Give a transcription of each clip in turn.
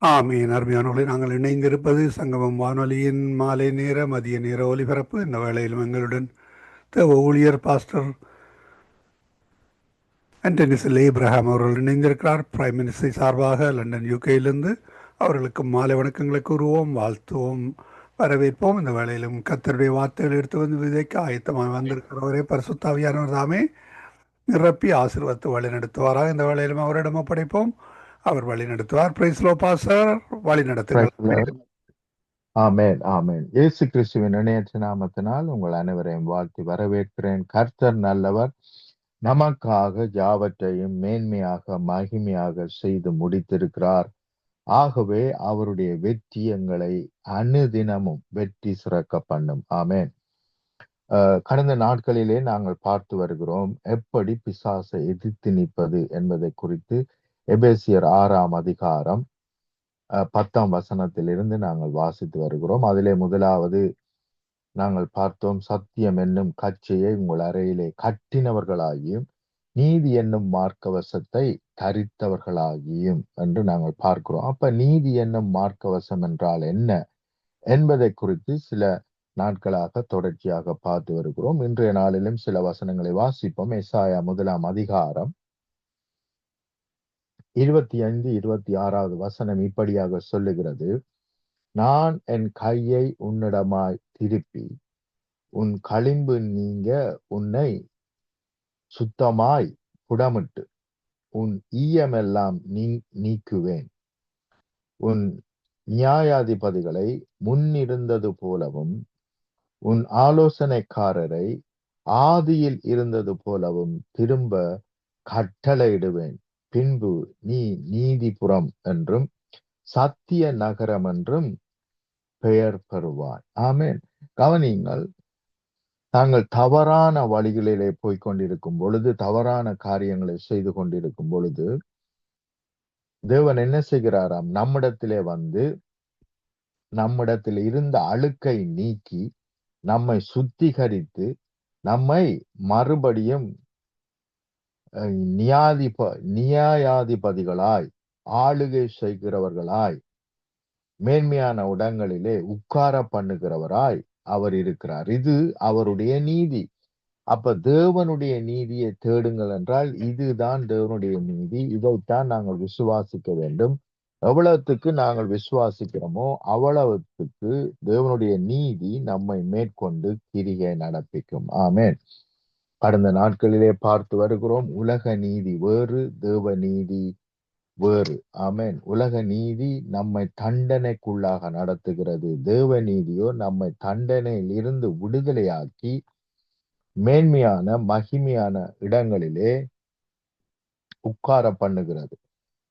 ஆமீன். அருமையானவர்களே, நாங்கள் இணைந்திருப்பது சங்கமம் வானொலியின் மாலை நேர மதிய நேர ஒலிபரப்பு. இந்த வேளையிலும் எங்களுடன் தேவ ஊழியர் பாஸ்டர் ஆண்டனிசில் ஏப்ரஹாம் அவர்கள் இணைந்திருக்கிறார். பிரைம் மினிஸ்டர் சார்பாக லண்டன் யூகேயிலிருந்து அவர்களுக்கு மாலை வணக்கங்களை கூறுவோம், வாழ்த்துவோம், வரவேற்போம். இந்த வேளையிலும் கர்த்தருடைய வார்த்தைகள் எடுத்து வந்து விதைக்க ஆயத்தமாக வந்திருக்கிறவரே பரிசுத்தாவியானவர் தாமே நிரப்பி ஆசீர்வதித்து வழி நடத்துவாராக. இந்த வேளையிலும் அவரிடம் ஒப்படைப்போம், அவர் வழி நடத்துவார். பிரைஸ் லோ பாஸ்டர், வழி நடத்துங்கள். Praise the Lord. ஆமென் ஆமென். இயேசு கிறிஸ்துவின் இணையற்ற நாமத்தினால் உங்கள் அனைவரையும் வாழ்த்தி வரவேற்கிறேன். கர்த்தர் நல்லவர், நமக்காக யாவற்றையும் மேன்மையாக மகிமையாக செய்து முடித்திருக்கிறார். ஆகவே அவருடைய வெற்றி எங்களை அனுதினமும் வெற்றி சிறக்க பண்ணும். ஆமென். கடந்த நாட்களிலே நாங்கள் பார்த்து வருகிறோம் எப்படி பிசாசை எதிர்த்து நிற்பது என்பதை குறித்து. எபேசியர் 6ஆம் அதிகாரம் 10ஆம் வசனத்திலிருந்து நாங்கள் வாசித்து வருகிறோம். அதிலே முதலாவது நாங்கள் பார்த்தோம், சத்தியம் என்னும் கச்சையை உங்கள் அறையிலே கட்டினவர்களாகியும் நீதி என்னும் மார்க்கவசத்தை தரித்தவர்களாகியும் என்று நாங்கள் பார்க்கிறோம். அப்ப நீதி என்னும் மார்க்கவசம் என்றால் என்ன என்பதை குறித்து சில நாட்களாக தொடர்ச்சியாக பார்த்து வருகிறோம். இன்றைய நாளிலும் சில வசனங்களை வாசிப்போம். எசாயா 1ஆம் அதிகாரம் 25, 26வது வசனம் இப்படியாக சொல்லுகிறது: நான் என் கையை உன்னிடமாய் திருப்பி உன் களிம்பு நீங்க உன்னை சுத்தமாய் புடமிட்டு உன் ஈயமெல்லாம் நீக்குவேன். உன் நியாயாதிபதிகளை முன்னிருந்தது போலவும் உன் ஆலோசனைக்காரரை ஆதியில் இருந்தது போலவும் திரும்ப கட்டளையிடுவேன். பின்பு நீ நீதிபுரம் என்றும் சத்திய நகரம் என்றும் பெயர் பெறுவாய். ஆமென். கவனியுங்கள், நாங்கள் தவறான வழிகளிலே போய்கொண்டிருக்கும் பொழுது, தவறான காரியங்களை செய்து கொண்டிருக்கும் பொழுது தேவன் என்ன செய்கிறாராம்? நம்மிடத்திலே வந்து நம்மிடத்தில் இருந்த அழுக்கை நீக்கி நம்மை சுத்திகரித்து நம்மை மறுபடியும் நியாயாதிபதிகளாய் ஆளுகை செய்கிறவர்களாய் மேன்மையான இடங்களிலே உட்கார பண்ணுகிறவராய் அவர் இருக்கிறார். இது அவருடைய நீதி. அப்ப தேவனுடைய நீதியை தேடுங்கள் என்றால் இதுதான் தேவனுடைய நீதி. இதைத்தான் நாங்கள் விசுவாசிக்க வேண்டும். எவ்வளவுக்கு நாங்கள் விசுவாசிக்கிறோமோ அவ்வளவுக்கு தேவனுடைய நீதி நம்மை மேற்கொண்டு கிரியை நடப்பிக்கும். ஆமென். கடந்த நாட்களிலே பார்த்து வருகிறோம், உலக நீதி வேறு, தேவ நீதி வேறு. ஆமென். உலக நீதி நம்மை தண்டனைக்குள்ளாக நடத்துகிறது. தேவ நீதியோ நம்மை தண்டனையில் இருந்து விடுதலையாக்கி மேன்மையான மகிமையான இடங்களிலே உட்கார பண்ணுகிறது.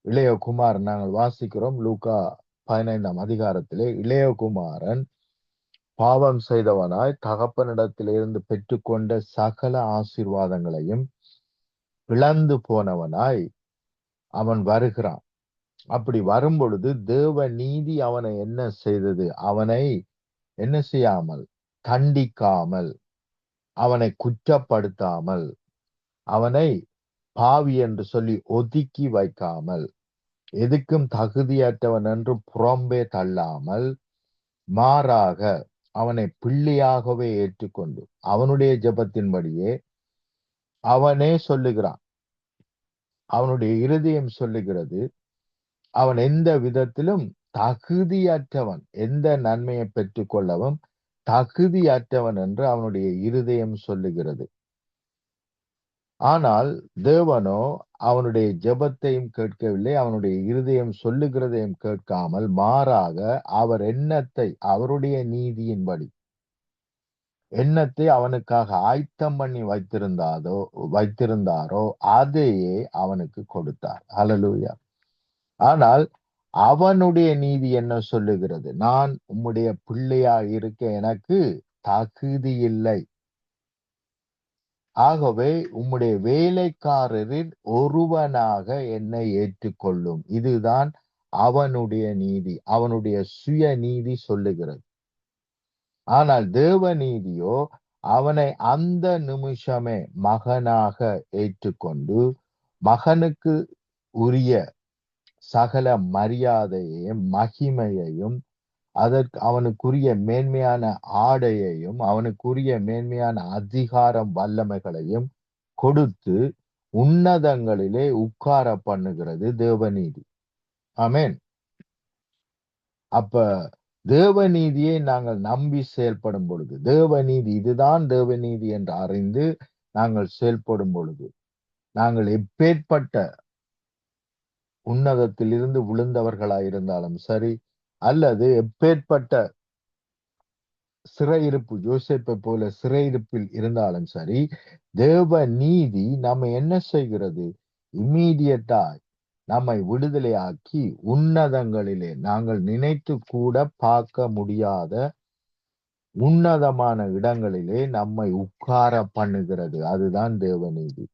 இளையகுமாரன் நாங்கள் வாசிக்கிறோம் லூக்கா 15ஆம் அதிகாரத்திலே, இளையகுமாரன் பாவம் செய்தவனாய் தகப்பனிடத்திலிருந்து பெற்றுக்கொண்ட சகல ஆசீர்வாதங்களையும் இழந்து போனவனாய் அவன் வருகிறான். அப்படி வரும் பொழுது தேவ நீதி அவனை என்ன செய்தது? அவனை என்ன செய்யாமல், தண்டிக்காமல், அவனை குற்றப்படுத்தாமல், அவனை பாவி என்று சொல்லி ஒதுக்கி வைக்காமல், எதுக்கும் தகுதியற்றவன் என்று புறம்பே தள்ளாமல், மாறாக அவனை பிள்ளையாகவே ஏற்றுக்கொண்டு அவனுடைய ஜெபத்தின்படியே அவனே சொல்லுகிறான். அவனுடைய இருதயம் சொல்லுகிறது, அவன் எந்த விதத்திலும் தகுதியற்றவன், எந்த நன்மையை பெற்றுக்கொள்ளவும் தகுதியற்றவன் என்று அவனுடைய இருதயம் சொல்லுகிறது. ஆனால் தேவனோ அவனுடைய ஜெபத்தையும் கேட்கவில்லை, அவனுடைய இருதயம் சொல்லுகிறதையும் கேட்காமல், மாறாக அவர் எண்ணத்தை, அவருடைய நீதியின்படி எண்ணத்தை அவனுக்காக ஆயத்தம் பண்ணி வைத்திருந்தாரோ அதையே அவனுக்கு கொடுத்தார். ஹல்லேலூயா. ஆனால் அவனுடைய நீதி என்ன சொல்லுகிறது? நான் உம்முடைய பிள்ளையா இருக்க எனக்கு தகுதி இல்லை, ஆகவே உம்முடைய வேலைக்காரரில் ஒருவனாக என்னை ஏற்றுக்கொள்ளும். இதுதான் அவனுடைய நீதி, அவனுடைய சுய நீதி சொல்லுகிறது. ஆனால் தேவ நீதியோ அவனை அந்த நிமிஷமே மகனாக ஏற்றுக்கொண்டு மகனுக்கு உரிய சகல மரியாதையையும் மகிமையையும் அதற்கு அவனுக்குரிய மேன்மையான ஆடையையும் அவனுக்குரிய மேன்மையான அதிகாரம் வல்லமைகளையும் கொடுத்து உன்னதங்களிலே உட்கார பண்ணுகிறது தேவநீதி. ஆமென். அப்ப தேவநீதியை நாங்கள் நம்பி செயல்படும் பொழுது, தேவநீதி இதுதான் தேவநீதி என்று அறிந்து நாங்கள் செயல்படும் பொழுது, நாங்கள் எப்பேற்பட்ட உன்னதத்தில் இருந்து விழுந்தவர்களாயிருந்தாலும் சரி, அல்லது எப்பேற்பட்ட சிறையிருப்பு யோசேப்பை போல சிறையிருப்பில் இருந்தாலும் சரி, தேவ நீதி நம்ம என்ன செய்கிறது? இம்மீடியட்டாய் நம்மை விடுதலையாக்கி உன்னதங்களிலே நாங்கள் நினைத்து கூட பார்க்க முடியாத உன்னதமான இடங்களிலே நம்மை உட்கார பண்ணுகிறது. அதுதான் தேவநீதி.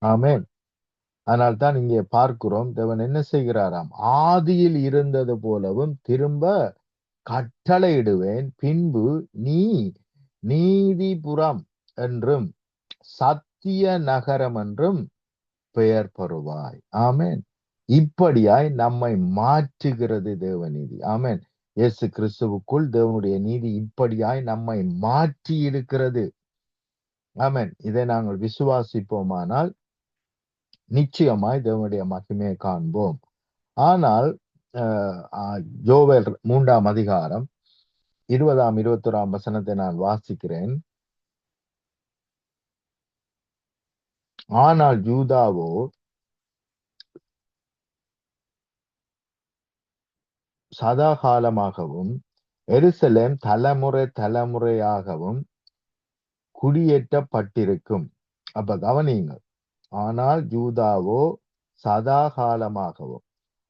ஆமென். ஆனால் தான் இங்கே பார்க்கிறோம், தேவன் என்ன செய்கிறாராம்? ஆதியில் இருந்தது போலவும் திரும்ப கட்டளையிடுவேன், பின்பு நீ நீதிபுரம் என்றும் சத்திய நகரம் என்றும் பெயர் பெறுவாய். ஆமென். இப்படியாய் நம்மை மாற்றுகிறது தேவநீதி. ஆமென். இயேசு கிறிஸ்துவுக்குள் தேவனுடைய நீதி இப்படியாய் நம்மை மாற்றி இருக்கிறது. ஆமென். இதை நாங்கள் விசுவாசிப்போமானால் நிச்சயமாய் தேவனுடைய மகிமையை காண்போம். ஆனால் யோவேல் 3ஆம் அதிகாரம் 20ஆம் 21ஆம் வசனத்தை நான் வாசிக்கிறேன். ஆனால் யூதாவோ சதா காலமாகவும் எருசலேம் தலைமுறை தலைமுறையாகவும் குடியேற்றப்பட்டிருக்கும். அப்ப கவனியுங்கள். ஆனால் யூதாவோ சதா காலமாகவும்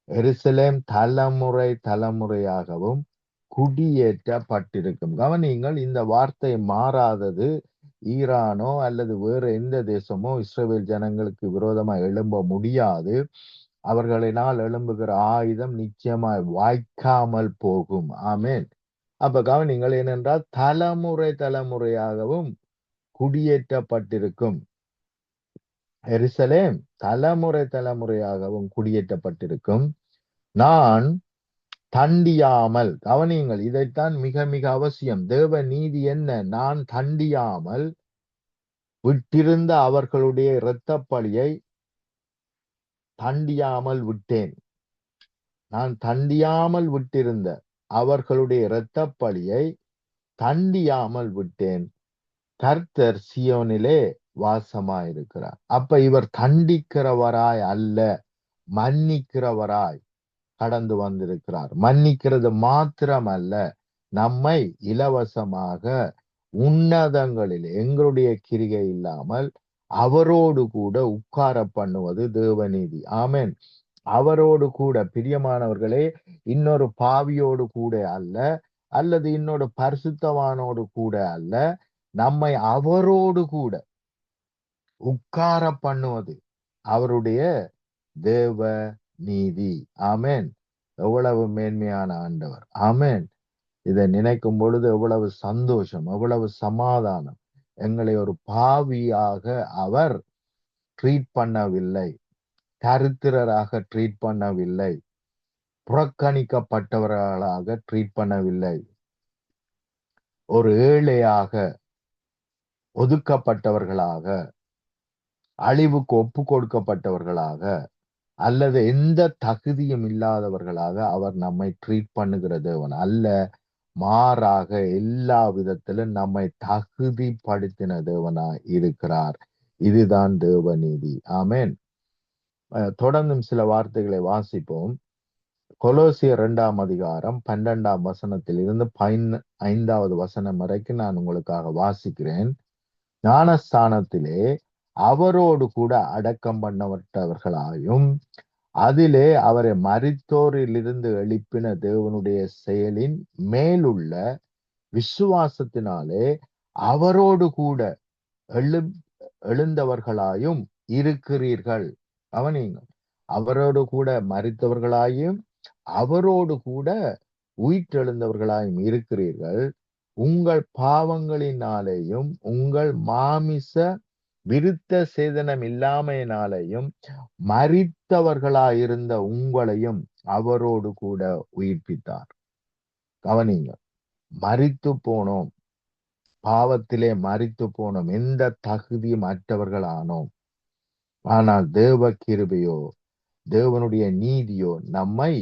எருசலேம் தலைமுறை தலைமுறையாகவும் குடியேற்றப்பட்டிருக்கும். கவனியுங்கள், இந்த வார்த்தை மாறாதது. ஈரானோ அல்லது வேறு எந்த தேசமோ இஸ்ரவேல் ஜனங்களுக்கு விரோதமாக எழும்ப முடியாது. அவர்களினால் எழும்புகிற ஆயுதம் நிச்சயமாய் வாய்க்காமல் போகும். ஆமென். அப்ப கவனிங்கள், ஏனென்றால் தலைமுறை தலைமுறையாகவும் குடியேற்றப்பட்டிருக்கும். எருசலேம் தலைமுறை தலைமுறையாகவும் குடியேற்றப்பட்டிருக்கும். நான் தண்டியாமல், கவனியுங்கள், இதைத்தான் மிக மிக அவசியம். தேவ நீதி என்ன? நான் தண்டியாமல் விட்டிருந்த அவர்களுடைய இரத்த பழியை தண்டியாமல் விட்டேன். நான் தண்டியாமல் விட்டிருந்த அவர்களுடைய இரத்த பழியை தண்டியாமல் விட்டேன். கர்த்தர் சியோனிலே வாசமாயிருக்கிறார். அப்ப இவர் தண்டிக்கிறவராய் அல்ல, மன்னிக்கிறவராய் கடந்து வந்திருக்கிறார். மன்னிக்கிறது மாத்திரமல்ல, நம்மை இலவசமாக உன்னதங்களில் எங்களுடைய கிரிகை இல்லாமல் அவரோடு கூட உட்கார பண்ணுவது தேவநீதி. ஆமென். அவரோடு கூட, பிரியமானவர்களே, இன்னொரு பாவியோடு கூட அல்ல, அல்லது இன்னொரு பரிசுத்தவானோடு கூட அல்ல, நம்மை அவரோடு கூட உட்கார பண்ணுவது அவருடைய தேவ நீதி. ஆமென். எவ்வளவு மேன்மையான ஆண்டவர். ஆமென். இதை நினைக்கும் பொழுது எவ்வளவு சந்தோஷம், எவ்வளவு சமாதானம். எங்களை ஒரு பாவியாக அவர் ட்ரீட் பண்ணவில்லை, தரித்திரராக ட்ரீட் பண்ணவில்லை, புறக்கணிக்கப்பட்டவர்களாக ட்ரீட் பண்ணவில்லை, ஒரு ஏழையாக, ஒதுக்கப்பட்டவர்களாக, அழிவுக்கு ஒப்பு கொடுக்கப்பட்டவர்களாக, அல்லது எந்த தகுதியும் இல்லாதவர்களாக அவர் நம்மை ட்ரீட் பண்ணுகிற தேவன் அல்ல. மாறாக எல்லா விதத்திலும் நம்மை தகுதிப்படுத்தின தேவனாய் இருக்கிறார். இதுதான் தேவநீதி. ஆமென். தொடர்ந்தும் சில வார்த்தைகளை வாசிப்போம். கொலோசியர் 2ஆம் அதிகாரம் 12ஆம் வசனத்தில் இருந்து 15வது வசனம் வரைக்கும் நான் உங்களுக்காக வாசிக்கிறேன். ஞானஸ்தானத்திலே அவரோடு கூட அடக்கம் பண்ணப்பட்டவர்களாயும் அதிலே அவரை மரித்தோரிலிருந்து எழுப்பின தேவனுடைய செயலின் மேலுள்ள விசுவாசத்தினாலே அவரோடு கூட எழுந்தவர்களாயும் இருக்கிறீர்கள். கவனியுங்கள், அவரோடு கூட மரித்தவர்களாயும் அவரோடு கூட உயிர்த்தெழுந்தவர்களாயும் இருக்கிறீர்கள். உங்கள் பாவங்களினாலேயும் உங்கள் மாமிச விருத்த சேதனம் இல்லாமையினாலையும் மரித்தவர்களாயிருந்த உங்களையும் அவரோடு கூட உயிர்ப்பித்தார். கவனிங்க, மரித்து போனோம், பாவத்திலே மரித்து போனோம், எந்த தகுதியும் அற்றவர்களானோம். ஆனால் தேவ கிருபையோ, தேவனுடைய நீதியோ நம்மை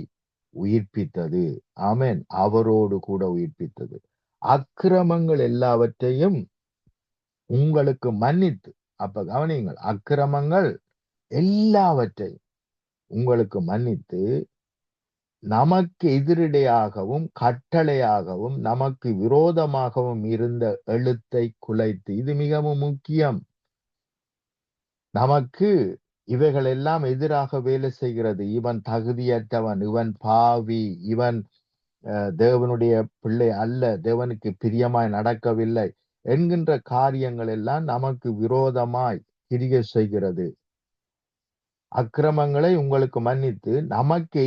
உயிர்ப்பித்தது. ஆமென். அவரோடு கூட உயிர்ப்பித்தது. அக்கிரமங்கள் எல்லாவற்றையும் உங்களுக்கு மன்னித்து, அப்ப கவனியுங்கள், அக்கிரமங்கள் எல்லாவற்றையும் உங்களுக்கு மன்னித்து, நமக்கு எதிரிடையாகவும் கட்டளையாகவும் நமக்கு விரோதமாகவும் இருந்த எழுத்தை குலைத்து, இது மிகவும் முக்கியம். நமக்கு இவைகள் எல்லாம் எதிராக வேலை செய்கிறது. இவன் தகுதியற்றவன், இவன் பாவி, இவன் தேவனுடைய பிள்ளை அல்ல, தேவனுக்கு பிரியமாய் நடக்கவில்லை என்கின்ற காரியங்கள் எல்லாம் நமக்கு விரோதமாய் கிரியை செய்கிறது. அக்கிரமங்களை உங்களுக்கு மன்னித்து, நமக்கு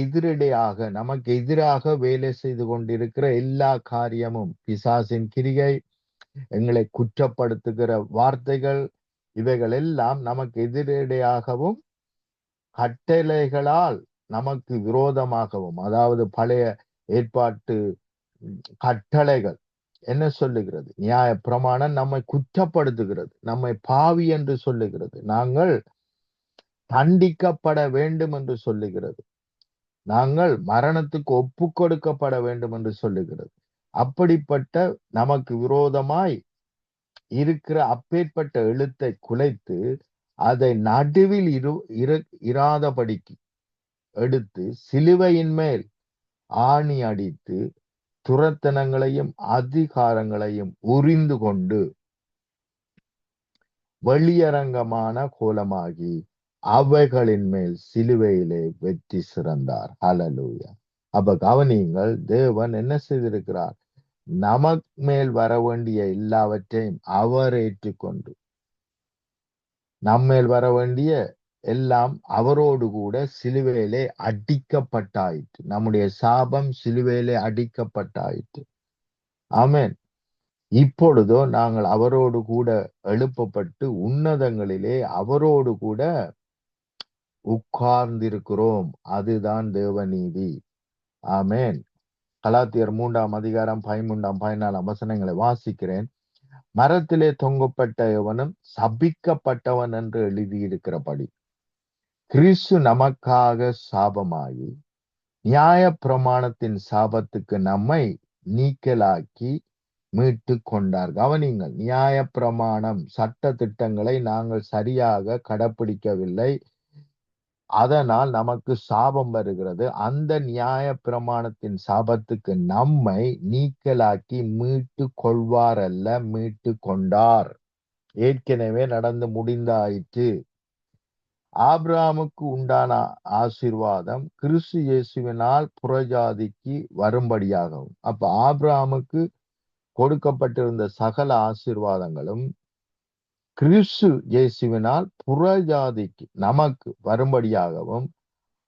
எதிராக வேலை செய்து கொண்டிருக்கிற எல்லா காரியமும், பிசாசின் கிரியை, எங்களை குற்றப்படுத்துகிற வார்த்தைகள், இவைகள் எல்லாம் நமக்கு எதிரடையாகவும் கட்டளைகளால் நமக்கு விரோதமாகவும், அதாவது பழைய ஏற்பாட்டு கட்டளைகள் என்ன சொல்லுகிறது? நியாய பிரமாணம் நம்மை குற்றப்படுத்துகிறது, நம்மை பாவி என்று சொல்லுகிறது, நாங்கள் தண்டிக்கப்பட வேண்டும் என்று சொல்லுகிறது, நாங்கள் மரணத்துக்கு ஒப்பு கொடுக்கப்பட வேண்டும் என்று சொல்லுகிறது. அப்படிப்பட்ட நமக்கு விரோதமாய் இருக்கிற அப்பேற்பட்ட எழுத்தை குலைத்து, அதை நடுவில் இராதபடிக்கு எடுத்து சிலுவையின் மேல் ஆணி அடித்து, துரத்தனங்களையும் அதிகாரங்களையும் உரிந்து கொண்டு வெளியரங்கமான கோலமாகி அவைகளின் மேல் சிலுவையிலே வெற்றி சிறந்தார். ஹல்லேலூயா. அப்ப கவனியுங்கள், தேவன் என்ன செய்திருக்கிறார்? நமக்கு மேல் வர வேண்டிய எல்லாவற்றையும் அவர் ஏற்றுக்கொண்டு, நம்மேல் வர வேண்டிய எல்லாம் அவரோடு கூட சிலுவையிலே அடிக்கப்பட்டாயிற்று. நம்முடைய சாபம் சிலுவையிலே அடிக்கப்பட்டாயிற்று. ஆமென். இப்பொழுதோ நாங்கள் அவரோடு கூட எழுப்பப்பட்டு உன்னதங்களிலே அவரோடு கூட உட்கார்ந்திருக்கிறோம். அதுதான் தேவநீதி. ஆமென். கலாத்தியர் 3 அதிகாரம் 13 14 வசனங்களை வாசிக்கிறேன். மரத்திலே தொங்கப்பட்ட எவனும் சபிக்கப்பட்டவன் என்று எழுதியிருக்கிறபடி, கிறிஸ்து நமக்காக சாபமாகி நியாய பிரமாணத்தின் சாபத்துக்கு நம்மை நீக்கலாக்கி மீட்டு கொண்டார். கவனிங்கள், நியாய பிரமாணம், சட்ட திட்டங்களை நாங்கள் சரியாக கடைப்பிடிக்கவில்லை, அதனால் நமக்கு சாபம் வருகிறது. அந்த நியாய பிரமாணத்தின் சாபத்துக்கு நம்மை நீக்கலாக்கி மீட்டு கொள்வார் அல்ல, மீட்டு கொண்டார். ஏற்கனவே நடந்து முடிந்தாயிற்று. ஆபிரகாமுக்கு உண்டான ஆசீர்வாதம் கிறிஸ்து இயேசுவினால் புறஜாதிக்கு வரும்படியாகவும், அப்ப ஆபிரகாமுக்கு கொடுக்கப்பட்டிருந்த சகல ஆசீர்வாதங்களும் கிறிஸ்து இயேசுவினால் புறஜாதிக்கு நமக்கு வரும்படியாகவும்,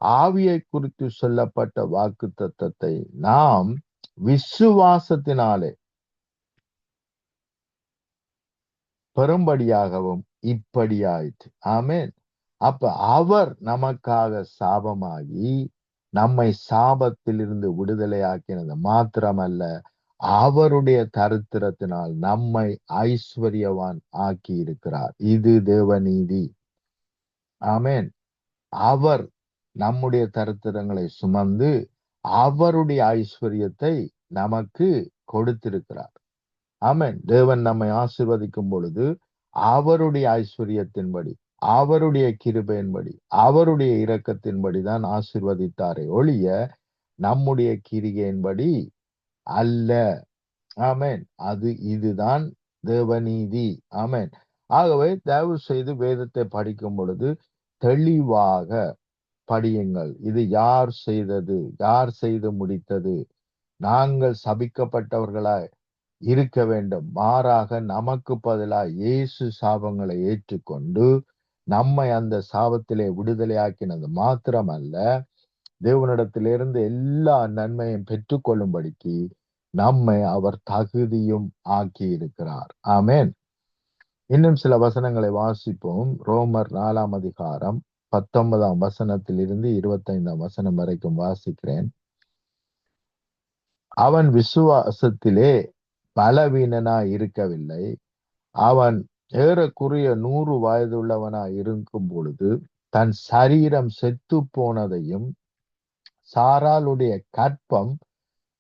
ஆவியை குறித்து சொல்லப்பட்ட வாக்கு தத்தத்தை நாம் விசுவாசத்தினாலே பெரும்படியாகவும் இப்படியாயிற்று. ஆமென். அப்ப அவர் நமக்காக சாபமாகி நம்மை சாபத்திலிருந்து விடுதலையாக்கினது மாத்திரமல்ல, அவருடைய தரித்திரத்தினால் நம்மை ஐஸ்வர்யவான் ஆக்கி இருக்கிறார். இது தேவநீதி. ஆமென். அவர் நம்முடைய தரித்திரங்களை சுமந்து அவருடைய ஐஸ்வர்யத்தை நமக்கு கொடுத்திருக்கிறார். ஆமென். தேவன் நம்மை ஆசீர்வதிக்கும் பொழுது அவருடைய ஐஸ்வர்யத்தின்படி, அவருடைய கிருபையின்படி, அவருடைய இரக்கத்தின்படி தான் ஆசீர்வதித்தாரே ஒழிய நம்முடைய கிரிகையின்படி அல்ல. ஆமென். இதுதான் தேவநீதி. ஆமென். ஆகவே தயவு செய்து வேதத்தை படிக்கும் பொழுது தெளிவாக படியுங்கள். இது யார் செய்தது, யார் செய்து முடித்தது? நாங்கள் சபிக்கப்பட்டவர்களாய் இருக்க வேண்டும், மாறாக நமக்கு பதிலாக இயேசு சாபங்களை ஏற்றுக்கொண்டு நம்மை அந்த சாபத்திலே விடுதலையாக்கினது மாத்திரமல்ல, தேவனிடத்திலிருந்து எல்லா நன்மையும் பெற்றுக்கொள்ளும்படிக்கு நம்மை அவர் தகுதியும் ஆக்கி இருக்கிறார். ஆமென். இன்னும் சில வசனங்களை வாசிப்போம். ரோமர் 4ஆம் அதிகாரம் 19ஆம் வசனத்திலிருந்து 25ஆம் வசனம் வரைக்கும் வாசிக்கிறேன். அவன் விசுவாசத்திலே பலவீனனாய் இருக்கவில்லை. அவன் ஏறக்குறைய 100 வயதுள்ளவனாய் இருக்கும் பொழுது தன் சரீரம் செத்து போனதையும் சாராளுடைய கற்பம்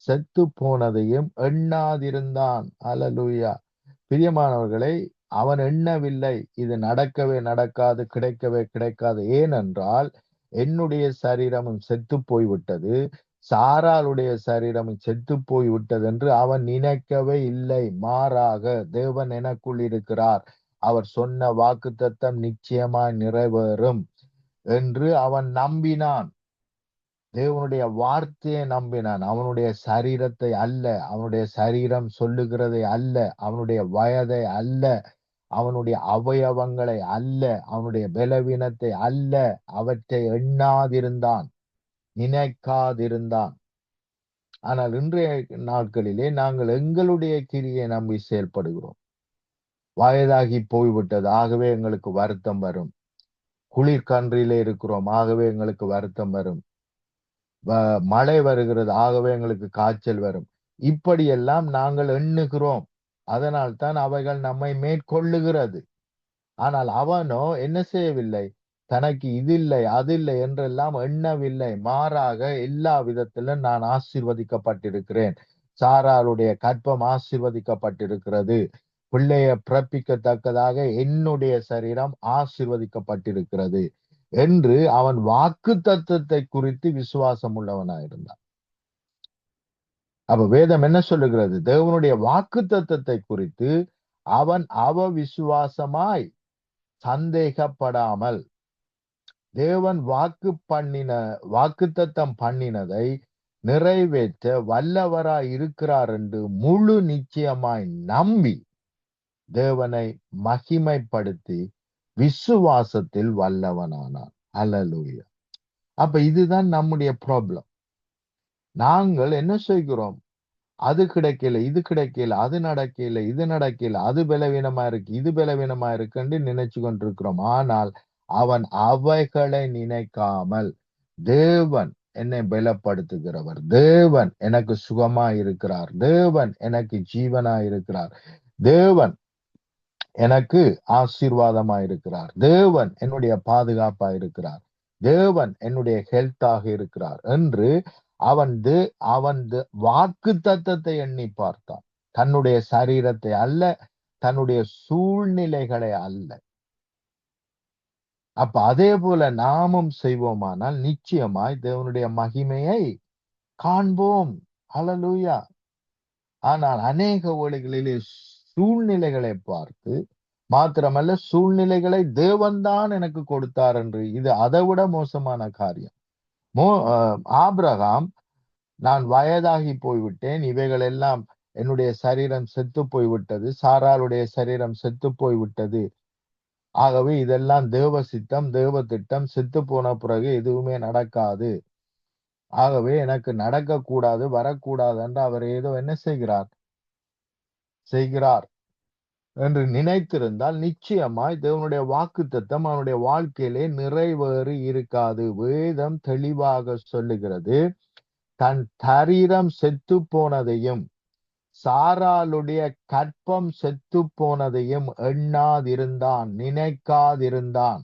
செத்து போனதையும் எண்ணாதிருந்தான். அல்லேலூயா. பிரியமானவர்களை, அவன் எண்ணவில்லை இது நடக்கவே நடக்காது, கிடைக்கவே கிடைக்காது. ஏனென்றால் என்னுடைய சரீரமும் செத்து போய்விட்டது, சாராளுடைய சரீரமும் செத்து போய்விட்டது என்று அவன் நினைக்கவே இல்லை. மாறாக தேவன் எனக்குள் இருக்கிறார், அவர் சொன்ன வாக்குத்தத்தம் நிச்சயமாய் நிறைவேறும் என்று அவன் நம்பினான். தேவனுடைய வார்த்தையை நம்பினான். அவனுடைய சரீரத்தை அல்ல, அவனுடைய சரீரம் சொல்லுகிறதை அல்ல, அவனுடைய வயதை அல்ல, அவனுடைய அவயவங்களை அல்ல, அவனுடைய பலவீனத்தை அல்ல, அவற்றை எண்ணாதிருந்தான், நினைக்காதிருந்தான். ஆனால் இன்றைய நாட்களிலே நாங்கள் எங்களுடைய கிரியை நம்பி செயல்படுகிறோம். வயதாகி போய்விட்டது, ஆகவே எங்களுக்கு வருத்தம் வரும். குளிர்கன்றிலே இருக்கிறோம், ஆகவே எங்களுக்கு வருத்தம் வரும். மழை வருகிறது, ஆகவே எங்களுக்கு காய்ச்சல் வரும். இப்படியெல்லாம் நாங்கள் எண்ணுகிறோம். அதனால் தான் அவைகள் நம்மை மேற்கொள்ளுகிறது. ஆனால் அவனோ என்ன செய்யவில்லை? தனக்கு இதில்லை அதில்லை என்றெல்லாம் எண்ணவில்லை. மாறாக எல்லா விதத்திலும் நான் ஆசீர்வதிக்கப்பட்டிருக்கிறேன், சாராளுடைய கற்பம் ஆசீர்வதிக்கப்பட்டிருக்கிறது, பிள்ளைய பிறப்பிக்கத்தக்கதாக என்னுடைய சரீரம் ஆசீர்வதிக்கப்பட்டிருக்கிறது என்று அவன் வாக்கு தத்தத்தை குறித்து விசுவாசம் உள்ளவனாயிருந்தான். அப்ப வேதம் என்ன சொல்லுகிறது? தேவனுடைய வாக்கு தத்தத்தை குறித்து அவன் விசுவாசமாய் சந்தேகப்படாமல் தேவன் வாக்குத்தத்தம் பண்ணினதை நிறைவேற்ற வல்லவராய் இருக்கிறார் என்று முழு நிச்சயமாய் நம்பி தேவனை மகிமைப்படுத்தி விசுவாசத்தில் வல்லவனானான். அல்லேலூயா. அப்ப இதுதான் நம்முடைய ப்ராப்ளம். நாங்கள் என்ன செய்கிறோம்? அது கிடைக்கல, இது கிடைக்கல, அது நடக்கல, இது நடக்கல, அது பலவீனமா இருக்கு, இது பலவீனமா இருக்குன்னு நினைச்சு கொண்டிருக்கிறோம். ஆனால் அவன் அவைகளை நினைக்காமல் தேவன் என்னை பலப்படுத்துகிறவர், தேவன் எனக்கு சுகமா இருக்கிறார், தேவன் எனக்கு ஜீவனா இருக்கிறார், தேவன் எனக்கு ஆசீர்வாதமா இருக்கிறார், தேவன் என்னுடைய பாதுகாப்பா இருக்கிறார், தேவன் என்னுடைய ஹெல்த்தாக இருக்கிறார் என்று அவன் வாக்கு தத்தத்தை எண்ணி பார்த்தான். தன்னுடைய சரீரத்தை அல்ல, தன்னுடைய சூழ்நிலைகளை அல்ல. அப்ப அதே போல நாமும் செய்வோமானால் நிச்சயமாய் தேவனுடைய மகிமையை காண்போம். அல்லேலூயா. ஆனால் அநேக வேளைகளிலே சூழ்நிலைகளை பார்த்து, மாத்திரமல்ல சூழ்நிலைகளை தேவன்தான் எனக்கு கொடுத்தார் என்று, இது அதை விட மோசமான காரியம். ஆபிரகாம், நான் வயதாகி போய்விட்டேன், இவைகள் எல்லாம் என்னுடைய சரீரம் செத்து போய்விட்டது, சாராளுடைய சரீரம் செத்து போய்விட்டது, ஆகவே இதெல்லாம் தேவ சித்தம், தேவ திட்டம், செத்து போன பிறகு எதுவுமே நடக்காது, ஆகவே எனக்கு நடக்க கூடாது, வரக்கூடாது என்று அவர் ஏதோ என்ன செய்கிறார் என்று நினைத்திருந்தால் நிச்சயமாய் தேவனுடைய வாக்குத்தத்தம் அவனுடைய வாழ்க்கையிலே நிறைவேறி இருக்காது. வேதம் தெளிவாக சொல்லுகிறது, தன் சரீரம் செத்து போனதையும் சாராளுடைய கற்பம் செத்து போனதையும் எண்ணாதிருந்தான், நினைக்காதிருந்தான்.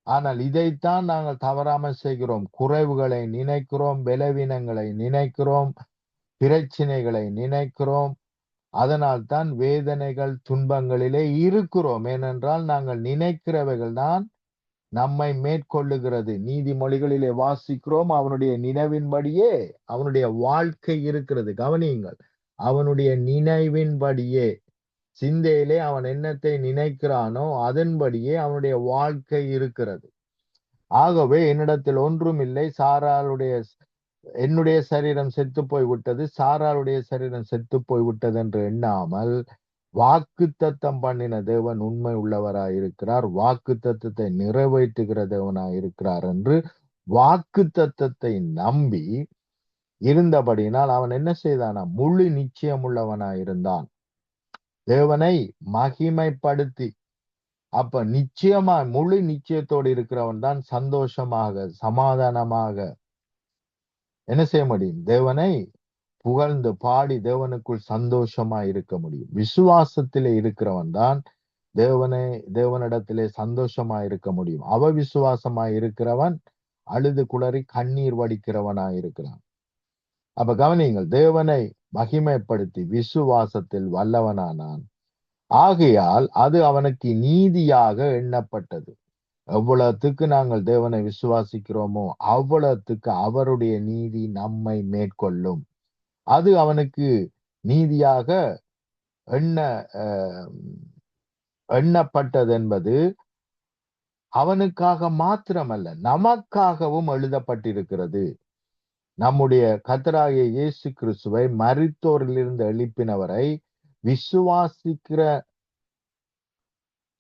ஆனால் இதைத்தான் நாங்கள் தவறாமல் செய்கிறோம். குறைவுகளை நினைக்கிறோம், பலவீனங்களை நினைக்கிறோம், பிரச்சனைகளை நினைக்கிறோம். அதனால் தான் வேதனைகள் துன்பங்களிலே இருக்கிறோம். ஏனென்றால் நாங்கள் நினைக்கிறவைகள் தான் நம்மை மேற்கொள்ளுகிறது. நீதிமொழிகளிலே வாசிக்கிறோம், அவனுடைய நினைவின்படியே அவனுடைய வாழ்க்கை இருக்கிறது. கவனியுங்கள், அவனுடைய நினைவின்படியே, சிந்தையிலே அவன் என்னத்தை நினைக்கிறானோ அதன்படியே அவனுடைய வாழ்க்கை இருக்கிறது. ஆகவே என்னிடத்தில் ஒன்றும் இல்லை, என்னுடைய சரீரம் செத்து போய்விட்டது, சாராளுடைய சரீரம் செத்து போய்விட்டது என்று எண்ணாமல் வாக்குத்தத்தம் பண்ணின தேவன் உண்மை உள்ளவராயிருக்கிறார், வாக்குத்தத்தத்தை நிறைவேற்றுகிற தேவனாயிருக்கிறார் என்று வாக்குத்தத்தத்தை நம்பி இருந்தபடியினால் அவன் என்ன செய்தானா? முழு நிச்சயம் உள்ளவனாயிருந்தான். தேவனை மகிமைப்படுத்தி, அப்ப நிச்சயமா முழு நிச்சயத்தோடு இருக்கிறவன் தான் சந்தோஷமாக சமாதானமாக என்ன செய்ய முடியும்? தேவனை புகழ்ந்து பாடி தேவனுக்குள் சந்தோஷமா இருக்க முடியும். விசுவாசத்திலே இருக்கிறவன் தான் தேவனிடத்திலே சந்தோஷமா இருக்க முடியும். விசுவாசமா இருக்கிறவன் அழுது குளறி கண்ணீர் வடிக்கிறவனா இருக்கிறான். அப்ப கவனியுங்கள், தேவனை மகிமைப்படுத்தி விசுவாசத்தில் வல்லவனானான். ஆகையால் அது அவனுக்கு நீதியாக எண்ணப்பட்டது. எவ்வளவுக்கு நாங்கள் தேவனை விசுவாசிக்கிறோமோ அவ்வளவுக்கு அவருடைய நீதி நம்மை மேற்கொள்ளும். அது அவனுக்கு நீதியாக எண்ண எண்ணப்பட்டது என்பது அவனுக்காக மாத்திரமல்ல, நமக்காகவும் எழுதப்பட்டிருக்கிறது. நம்முடைய கர்த்தராகிய இயேசு கிறிஸ்துவை மரித்தோரிலிருந்து எழுப்பினவரை விசுவாசிக்கிற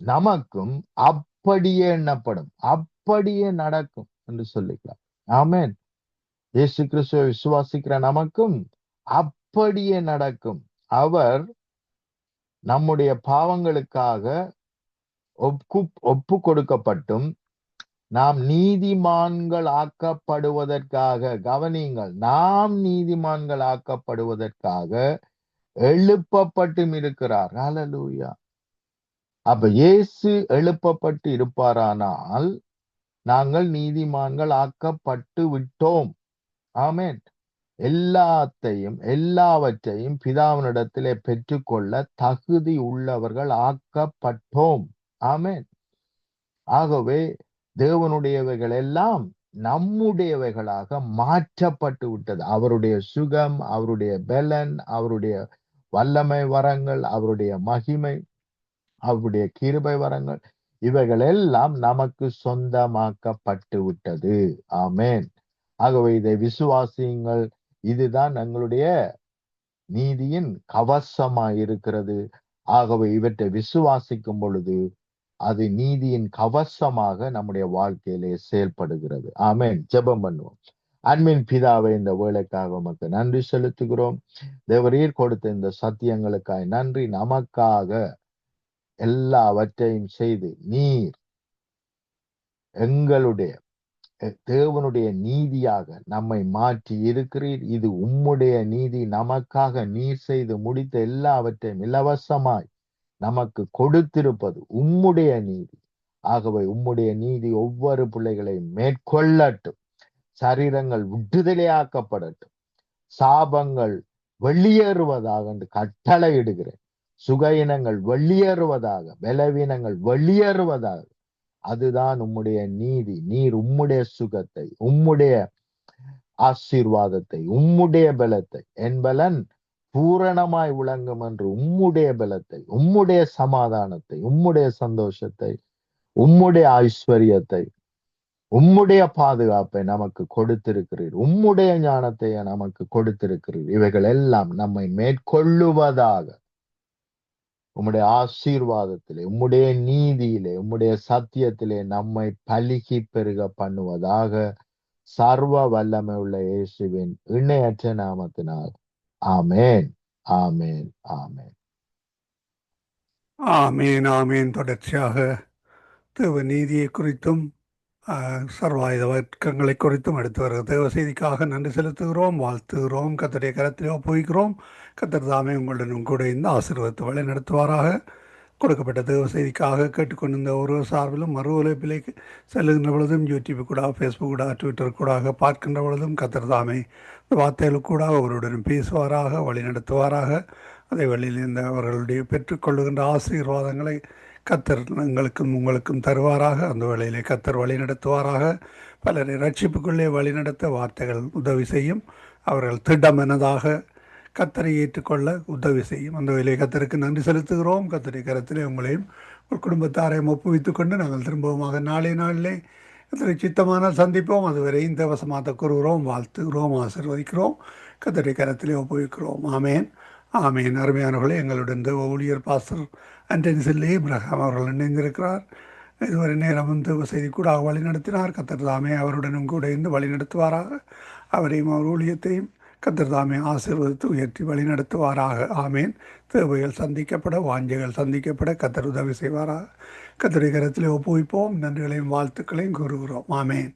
நமக்கும் அப்படியே எண்ணப்படும், அப்படியே நடக்கும் என்று சொல்லிக்கலாம். ஆமென். இயேசு கிறிஸ்துவை விசுவாசிக்கிற நமக்கும் அப்படியே நடக்கும். அவர் நம்முடைய பாவங்களுக்காக ஒப்பு கொடுக்கப்பட்டும் நாம் நீதிமான்கள் ஆக்கப்படுவதற்காக, கவனியுங்கள், நாம் நீதிமான்கள் ஆக்கப்படுவதற்காக எழுப்பப்பட்டும் இருக்கிறார். ஹல்லேலூயா. அப்ப இயேசு எழுப்பப்பட்டு இருப்பாரானால் நாங்கள் நீதிமான்கள் ஆக்கப்பட்டு விட்டோம். ஆமென். எல்லாவற்றையும் பிதாவினிடத்திலே பெற்றுக்கொள்ள தகுதி உள்ளவர்கள் ஆக்கப்பட்டோம். ஆமென். ஆகவே தேவனுடையவைகள் எல்லாம் நம்முடையவைகளாக மாற்றப்பட்டு விட்டது. அவருடைய சுகம், அவருடைய பலன், அவருடைய வல்லமை வரங்கள், அவருடைய மகிமை, அவருடைய கிருபை வரங்கள், இவைகள் எல்லாம் நமக்கு சொந்தமாக்கப்பட்டு விட்டது. ஆமென். ஆகவே இதை விசுவாசியுங்கள். இதுதான் எங்களுடைய நீதியின் கவசமாய் இருக்கிறது. ஆகவே இவற்றை விசுவாசிக்கும் பொழுது அது நீதியின் கவசமாக நம்முடைய வாழ்க்கையிலே செயல்படுகிறது. ஆமென். ஜெபம் பண்ணுவோம். அன்பின் பிதாவை, இந்த வேலைக்காக உமக்கு நன்றி செலுத்துகிறோம். தேவரீர் கொடுத்த இந்த சத்தியங்களுக்காய் நன்றி. நமக்காக எல்லாவற்றையும் செய்து நீர் எங்களுடைய தேவனுடைய நீதியாக நம்மை மாற்றி இருக்கிறீர். இது உம்முடைய நீதி. நமக்காக நீர் செய்து முடித்த எல்லாவற்றையும் இலவசமாய் நமக்கு கொடுத்திருப்பது உம்முடைய நீதி. ஆகவே உம்முடைய நீதி ஒவ்வொரு பிள்ளைகளையும் மேற்கொள்ளட்டும். சரீரங்கள் விடுதலையாக்கப்படட்டும். சாபங்கள் வெளியேறுவதாக என்று கட்டளையிடுகிறேன். சுகையினங்கள் வெளியேறுவதாக, பலவீனங்கள் வெளியேறுவதாக. அதுதான் உம்முடைய நீதி. நீர் உம்முடைய சுகத்தை, உம்முடைய ஆசீர்வாதத்தை, உம்முடைய பலத்தை, என் பலன் பூரணமாய் விளங்கும் என்று உம்முடைய பலத்தை, உம்முடைய சமாதானத்தை, உம்முடைய சந்தோஷத்தை, உம்முடைய ஐஸ்வர்யத்தை, உம்முடைய பாதுகாப்பை நமக்கு கொடுத்திருக்கிறீர். உம்முடைய ஞானத்தை நமக்கு கொடுத்திருக்கிறீர். இவைகள் எல்லாம் நம்மை மேற்கொள்ளுவதாக உம்முடைய ஆசீர்வாதத்திலே, உம்முடைய நீதியிலே, உம்முடைய சத்தியத்திலே நம்மை பலுகி பெருக பண்ணுவதாக சர்வ வல்லமை உள்ள இயேசுவின் இணையற்ற நாமத்தினால் ஆமென், ஆமென், ஆமென். ஆமீன் ஆமீன். தொடர்ச்சியாக தேவ நீதியை குறித்தும் சர்வாயுத வர்க்கங்களை குறித்தும் எடுத்து வருகிற தேவ செய்திக்காக நன்றி செலுத்துகிறோம், வாழ்த்துகிறோம். கர்த்தருடைய கரத்திலே ஒப்புவிக்கிறோம். கர்த்தர் தாமே உங்களுடனும் கூட இந்த ஆசீர்வாதத்தை வழி நடத்துவாராக. கொடுக்கப்பட்ட தேவ செய்திக்காக கேட்டுக்கொண்டிருந்த ஒரு சார்பிலும் மறு உழைப்பிലേക്ക് செல்லுகின்ற பொழுதும் யூடியூப் கூட, ஃபேஸ்புக் கூட, ட்விட்டர் கூட பார்க்கின்ற பொழுதும் கர்த்தர் தாமே இந்த வார்த்தைகள் கூட அவருடன் பேசுவாராக, வழி நடத்துவாராக. அதை வழியிலிருந்து அவர்களுடைய பெற்றுக்கொள்ளுகின்ற ஆசீர்வாதங்களை கர்த்தர் எங்களுக்கும் உங்களுக்கும் தருவாராக. அந்த வேளையிலே கர்த்தர் வழி நடத்துவாராக. பலரை ரட்சிப்புக்குள்ளே வழி நடத்த வார்த்தைகள் உதவி செய்யும். அவர்கள் திடமனதாக கர்த்தரை ஏற்றுக்கொள்ள உதவி செய்யும். அந்த வேலையை கர்த்தருக்கு நன்றி செலுத்துகிறோம். கர்த்தருடைய கரத்திலே உங்களையும் ஒரு குடும்பத்தாரையும் ஒப்புவித்துக் கொண்டு நாங்கள் திரும்பவுமாக நாளை நாளிலே கர்த்தரை சித்தமானால் சந்திப்போம். அதுவரை இந்த வசமாத்த கூறுகிறோம், வாழ்த்துகிறோம், ஆசீர்வதிக்கிறோம். கர்த்தருடைய கரத்திலே ஒப்புவிக்கிறோம். ஆமேன், ஆமேன். அருமையானவர்களே, எங்களுடன் தேவ ஊழியர் பாஸ்டர் ஆண்டனி செல்லே இப்ராஹிம் அவர்கள் இணைந்திருக்கிறார். இதுவரை நேரம் தேவ செய்தி கூட வழி நடத்தினார். கர்த்தர் தாமே அவருடனும் கூட இருந்து வழி நடத்துவாராக. அவரையும் அவர் ஊழியத்தையும் கர்த்தர் தாமே ஆசீர்வதித்து உயர்த்தி வழிநடத்துவாராக. ஆமேன். தேவைகள் சந்திக்கப்பட, வாஞ்சைகள் சந்திக்கப்பட கர்த்தர் உதவி செய்வாராக. கர்த்தருடைய கரத்திலே ஒப்புவிப்போம். நன்றிகளையும் வாழ்த்துக்களையும் கூறுகிறோம். ஆமேன்.